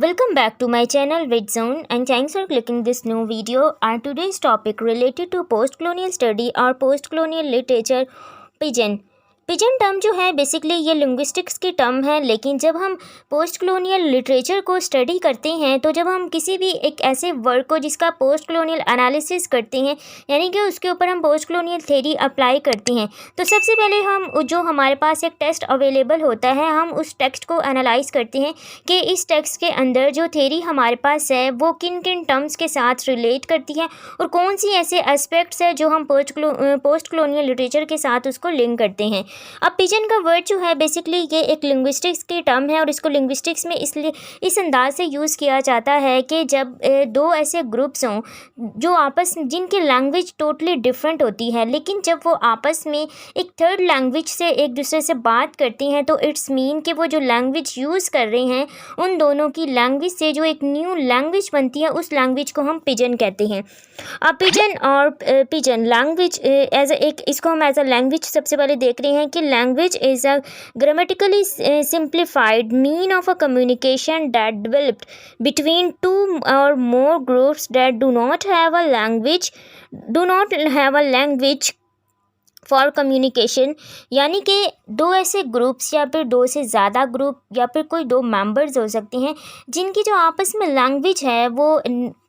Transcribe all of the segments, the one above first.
Welcome back to my channel Vidzone and thanks for clicking this new video. Our today's topic related to post-colonial study or post-colonial literature pigeon. Pigeon term जो है basically ये linguistics की term है, लेकिन जब हम post colonial literature को study करते हैं तो जब हम किसी भी एक ऐसे वर्क को जिसका पोस्ट कलोनियल एनालिसिस करते हैं, यानी कि उसके ऊपर हम पोस्ट कलोनियल थ्योरी अप्लाई करते हैं, तो सबसे पहले हम जो हमारे पास एक टेक्स्ट अवेलेबल होता है हम उस टेक्स्ट को एनालाइज करते हैं कि इस टेक्स्ट के अंदर जो थ्योरी हमारे पास है वो किन किन टर्म्स के साथ रिलेट करती है और कौन सी ऐसे एस्पेक्ट्स है जो हम पोस्ट कलोनियल लिटरेचर के साथ उसको लिंक करते हैं। अब पिजन का वर्ड जो है बेसिकली ये एक लिंग्विस्टिक्स की टर्म है और इसको लिंग्विस्टिक्स में इसलिए इस अंदाज से यूज़ किया जाता है कि जब दो ऐसे ग्रुप्स हों जो आपस में जिनकी लैंग्वेज टोटली डिफरेंट होती है, लेकिन जब वो आपस में एक थर्ड लैंग्वेज से एक दूसरे से बात करती हैं तो इट्स मीन कि वो जो लैंग्वेज यूज़ कर रहे हैं उन दोनों की लैंग्वेज से जो एक न्यू लैंग्वेज बनती है उस लैंग्वेज को हम पिजन कहते हैं। अब पिजन और पिजन लैंग्वेज एज एक इसको हम एज अ लैंग्वेज सबसे पहले देख रहे हैं कि language is a grammatically simplified mean of a communication that developed between two or more groups that do not have a language for communication, यानी कि दो ऐसे ग्रुप्स या फिर दो से ज़्यादा ग्रुप या फिर कोई दो मेंबर्स हो सकते हैं जिनकी जो आपस में लैंग्वेज है वो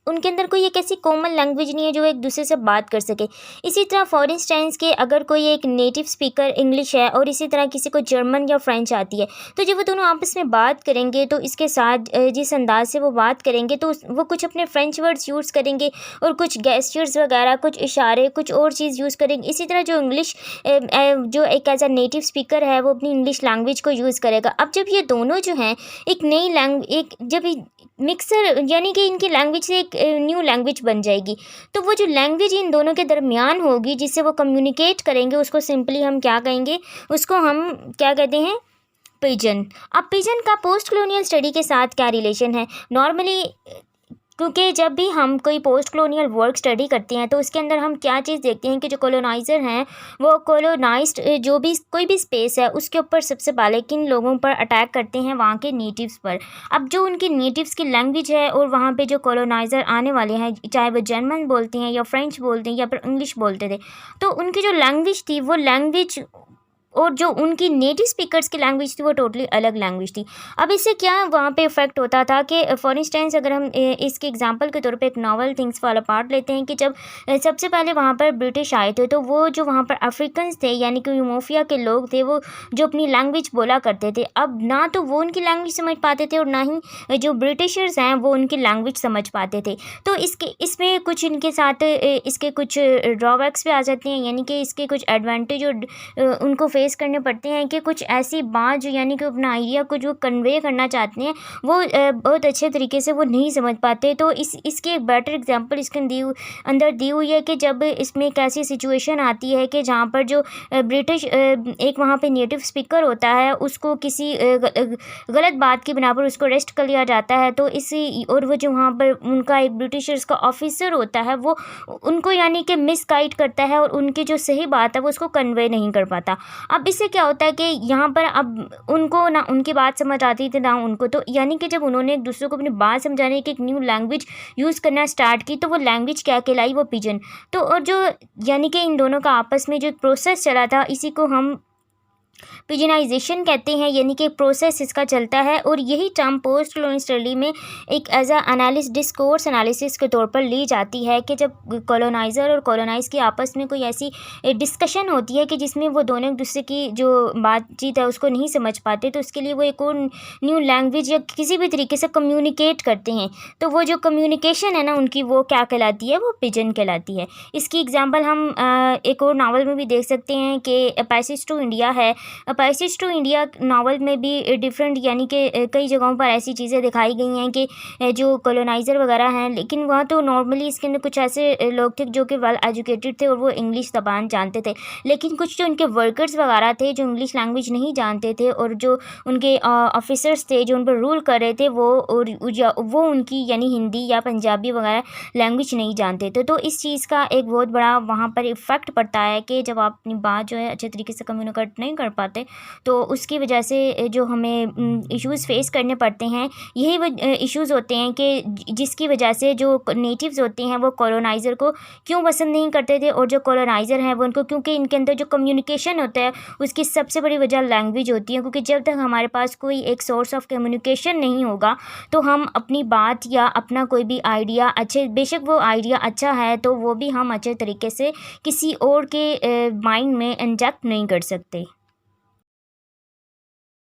उनके अंदर कोई एक ऐसी कॉमन लैंग्वेज नहीं है जो एक दूसरे से बात कर सके। इसी तरह फॉर इंस्टेंस के अगर कोई एक नेटिव स्पीकर इंग्लिश है और इसी तरह किसी को जर्मन या फ्रेंच आती है तो जब वो दोनों आपस में बात करेंगे तो इसके साथ जिस अंदाज से वो बात करेंगे तो वो कुछ अपने फ्रेंच वर्ड्स यूज़ करेंगे और कुछ गेस्चर्स वगैरह, कुछ इशारे, कुछ और चीज़ यूज़ करेंगे। इसी तरह जो इंग्लिश जो एक एज अ नेटिव स्पीकर है वो अपनी इंग्लिश लैंग्वेज को यूज़ करेगा। अब जब ये दोनों जो हैं एक नई एक जब मिक्सर यानी कि इनकी लैंग्वेज से एक न्यू लैंग्वेज बन जाएगी तो वो जो लैंग्वेज इन दोनों के दरमियान होगी जिससे वो कम्युनिकेट करेंगे उसको सिंपली हम क्या कहेंगे, उसको हम क्या कहते हैं, पिजन। अब पिजन का पोस्ट कलोनियल स्टडी के साथ क्या रिलेशन है? नॉर्मली क्योंकि जब भी हम कोई पोस्ट कलोनियल वर्क स्टडी करते हैं तो उसके अंदर हम क्या चीज़ देखते हैं कि जो कॉलोनाइज़र हैं वो कॉलोनाइज्ड जो भी कोई भी स्पेस है उसके ऊपर सबसे पहले किन लोगों पर अटैक करते हैं, वहाँ के नेटिव्स पर। अब जो उनकी नेटिव्स की लैंग्वेज है और वहाँ पे जो कॉलोनाइज़र आने वाले हैं चाहे वो जर्मन बोलते हैं या फ्रेंच बोलते हैं या फिर इंग्लिश बोलते थे, तो उनकी जो लैंग्वेज थी वो लैंग्वेज और जो उनकी नेटिव स्पीकर्स की लैंग्वेज थी वो टोटली अलग लैंग्वेज थी। अब इससे क्या वहाँ पे इफेक्ट होता था कि फॉर इंस्टेंस अगर हम इसके एग्जांपल के तौर पे एक नॉवल थिंग्स फॉल अपार्ट लेते हैं कि जब सबसे पहले वहाँ पर ब्रिटिश आए थे तो वो जो वहाँ पर अफ्रीकन्स थे यानी कि यूमोफिया के लोग थे वो जो अपनी लैंग्वेज बोला करते थे, अब ना तो वो उनकी लैंग्वेज समझ पाते थे और ना ही जो ब्रिटिशर्स हैं वो उनकी लैंग्वेज समझ पाते थे। तो इसमें कुछ इनके साथ इसके कुछ ड्रॉबैक्स भी आ जाते हैं, यानी कि इसके कुछ एडवांटेज और उनको फेस करने पड़ते हैं कि कुछ ऐसी बात जो यानी कि अपना आइडिया को जो कन्वे करना चाहते हैं वो बहुत अच्छे तरीके से वो नहीं समझ पाते। तो इसके एक बेटर एग्जांपल इसके अंदर दी हुई है कि जब इसमें एक ऐसी सिचुएशन आती है कि जहाँ पर जो ब्रिटिश एक वहाँ पे नेटिव स्पीकर होता है उसको किसी गलत बात की बिना पर उसको अरेस्ट कर लिया जाता है, तो इसी और वो जो वहाँ पर उनका एक ब्रिटिशर्स का ऑफिसर होता है वो उनको यानी कि मिसगाइड करता है और उनकी जो सही बात है वो उसको कन्वे नहीं कर पाता। अब इससे क्या होता है कि यहाँ पर अब उनको ना उनकी बात समझ आती थी ना उनको, तो यानी कि जब उन्होंने एक दूसरे को अपनी बात समझाने की एक न्यू लैंग्वेज यूज़ करना स्टार्ट की तो वो लैंग्वेज क्या कहलाई, वो पिजन। तो और जो यानी कि इन दोनों का आपस में जो एक प्रोसेस चला था इसी को हम पिजनाइजेशन कहते हैं, यानी कि प्रोसेस इसका चलता है। और यही टर्म पोस्ट कलोनियल स्टडी में एक एज अ डिस्कोर्स एनालिसिस के तौर पर ली जाती है कि जब कॉलोनाइज़र और कॉलोनाइज की आपस में कोई ऐसी डिस्कशन होती है कि जिसमें वो दोनों एक दूसरे की जो बातचीत है उसको नहीं समझ पाते, तो उसके लिए वो एक और न्यू लैंग्वेज या किसी भी तरीके से कम्युनिकेट करते हैं, तो वो जो कम्युनिकेशन है ना उनकी वो क्या कहलाती है, वो पिजन कहलाती है। इसकी एग्जाम्पल हम एक और नावल में भी देख सकते हैं कि पैसेज टू इंडिया है। पैसेज टू इंडिया नावल में भी डिफरेंट यानी कि कई जगहों पर ऐसी चीज़ें दिखाई गई हैं कि जो कॉलोनाइज़र वगैरह हैं, लेकिन वहाँ तो नॉर्मली इसके अंदर कुछ ऐसे लोग थे जो कि वेल एजुकेटेड थे और वो इंग्लिश ज़बान जानते थे, लेकिन कुछ जो उनके वर्कर्स वगैरह थे जो इंग्लिश लैंग्वेज नहीं जानते थे और जो उनके ऑफिसर्स थे जो उन पर रूल कर रहे थे वो उनकी यानी हिंदी या पंजाबी वगैरह लैंग्वेज नहीं जानते थे। तो इस चीज़ का एक बहुत बड़ा वहाँ पर इफ़ेक्ट पड़ता है कि जब आप अपनी बात जो है अच्छे तरीके से कम्युनिकेट नहीं कर पाते। तो उसकी वजह से जो हमें इश्यूज़ फेस करने पड़ते हैं, यही वो इश्यूज़ होते हैं कि जिसकी वजह से जो नेटिव्स होते हैं वो कॉलोनाइज़र को क्यों पसंद नहीं करते थे, और जो कॉलोनाइज़र हैं वो उनको, क्योंकि इनके अंदर जो कम्युनिकेशन होता है उसकी सबसे बड़ी वजह लैंग्वेज होती है। क्योंकि जब तक हमारे पास कोई एक सोर्स ऑफ कम्युनिकेशन नहीं होगा तो हम अपनी बात या अपना कोई भी आइडिया, अच्छे बेशक वो आइडिया अच्छा है तो वो भी हम अच्छे तरीके से किसी और के माइंड में इंजेक्ट नहीं कर सकते।